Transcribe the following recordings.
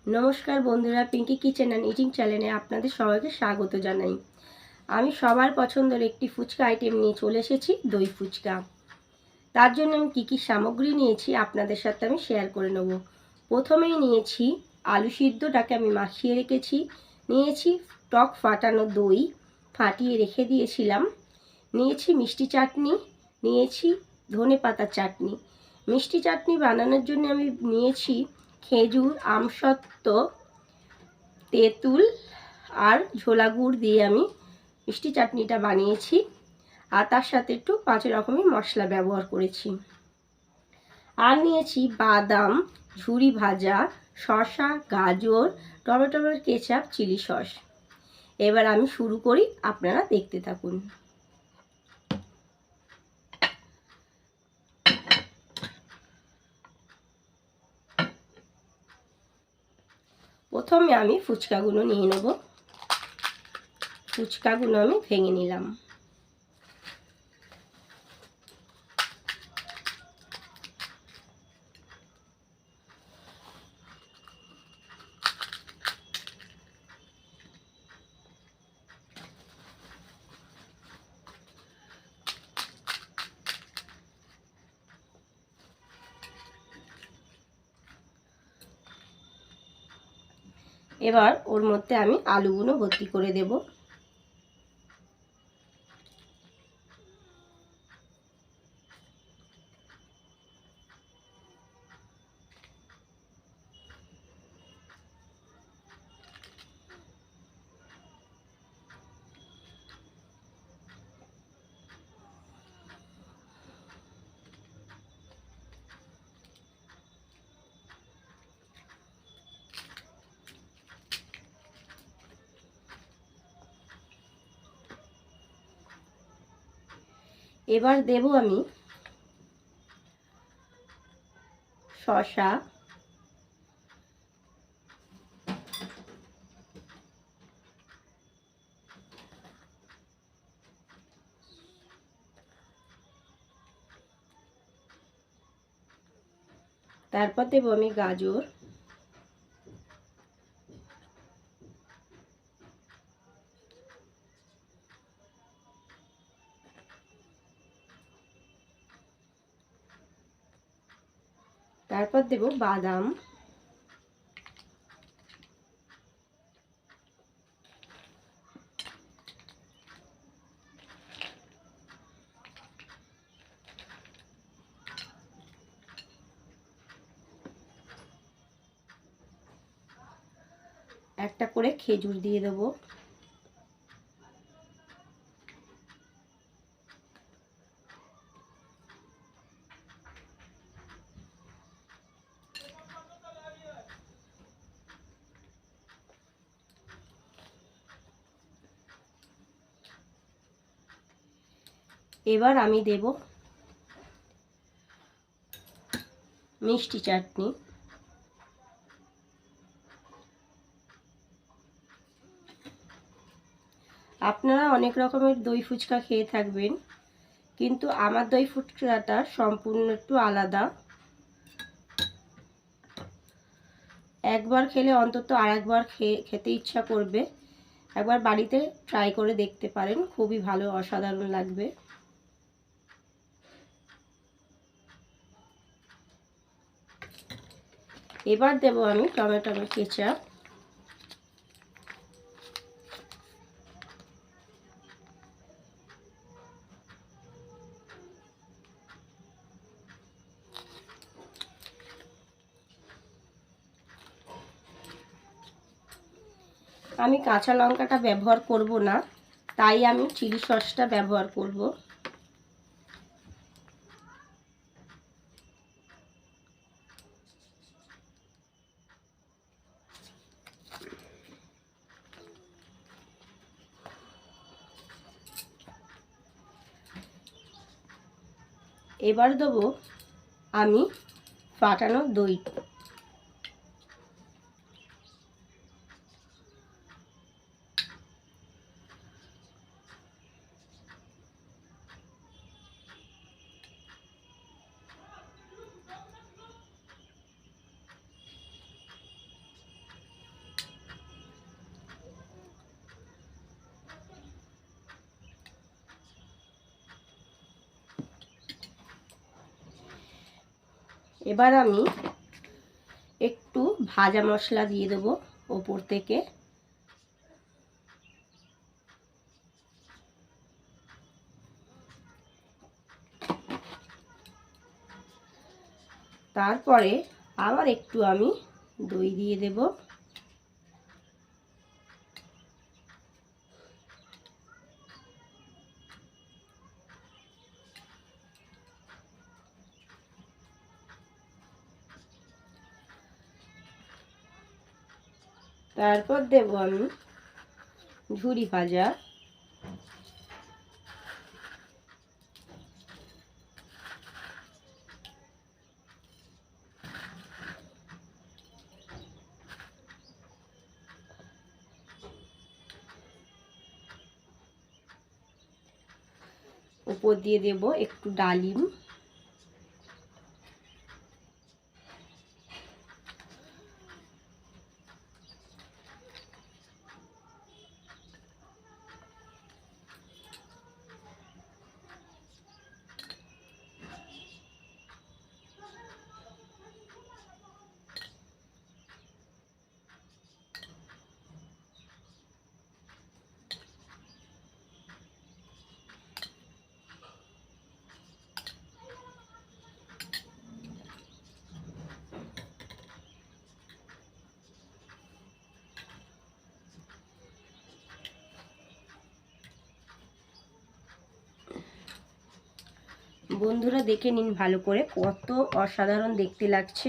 নমস্কার বন্ধুরা, Pinki kitchen and eating চ্যানেলে আপনাদের সবাইকে স্বাগত জানাই। আমি সবার পছন্দের একটি ফুচকা আইটেম নিয়ে চলে এসেছি, দই ফুচকা। তার জন্য আমি কী সামগ্রী নিয়েছি আপনাদের সাথে আমি শেয়ার করে নেব। প্রথমেই নিয়েছি আলু সিদ্ধটাকে আমি মাখিয়ে রেখেছি, নিয়েছি টক ফাটানো দই ফাটিয়ে রেখে দিয়েছিলাম, নিয়েছি মিষ্টি চাটনি, নিয়েছি ধনেপাতার চাটনি। মিষ্টি চাটনি বানানোর জন্য আমি নিয়েছি খেজুর, আমসত্ত্ব, তেঁতুল আর ঝোলা গুড় দিয়ে আমি মিষ্টি চাটনিটা বানিয়েছি, আর তার সাথে একটু 5 রকমের মশলা ব্যবহার করেছি। আর নিয়েছি বাদাম, ঝুরি ভাজা, শসা, গাজর, টমেটোর কেচাপ, চিলি সস। এবার আমি শুরু করি, আপনারা দেখতে থাকুন। প্রথমে আমি ফুচকাগুলো নিয়ে নেব। ফুচকাগুলো আমি ভেঙে নিলাম। এবার ওর মধ্যে আমি আলুগুলো ভর্তি করে দেব। এবার দেব আমি শসা, তারপর দেব আমি গাজর, তারপর দেব বাদাম, একটা করে খেজুর দিয়ে দেব। এবার আমি দেব মিষ্টি চাটনি। আপনারা অনেক রকমের দই ফুচকা খেয়ে থাকবেন, কিন্তু আমার দই ফুচকাটা সম্পূর্ণ একটু আলাদা। একবার খেলে অন্তত আরেকবার খেতে ইচ্ছা করবে। একবার বাড়িতে ট্রাই করে দেখতে পারেন, খুবই ভালো, অসাধারণ লাগবে। এবার দেব আমি টমেটোর কেচাপ। আমি কাঁচা লঙ্কাটা ব্যবহার করব না, তাই আমি চিলি সসটা ব্যবহার করব। এবার দেব আমি ফাটানো দই। এবার আমি একটু ভাজা মশলা দিয়ে দেবো ওপর থেকে। তারপরে আবার একটু আমি দই দিয়ে দেব। তারপর দেব আমি ঝুরি ভাজা। উপর দিয়ে দেব একটু ডালিম। বন্ধুরা দেখে নিন ভালো করে, কত অসাধারণ দেখতে লাগছে।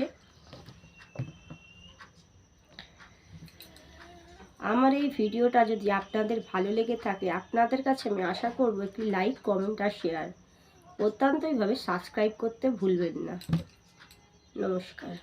আমার এই ভিডিওটা যদি আপনাদের ভালো লেগে থাকে, আপনাদের কাছে আমি আশা করব একটি লাইক, কমেন্ট আর শেয়ার, অত্যন্তইভাবে সাবস্ক্রাইব করতে ভুলবেন না। নমস্কার।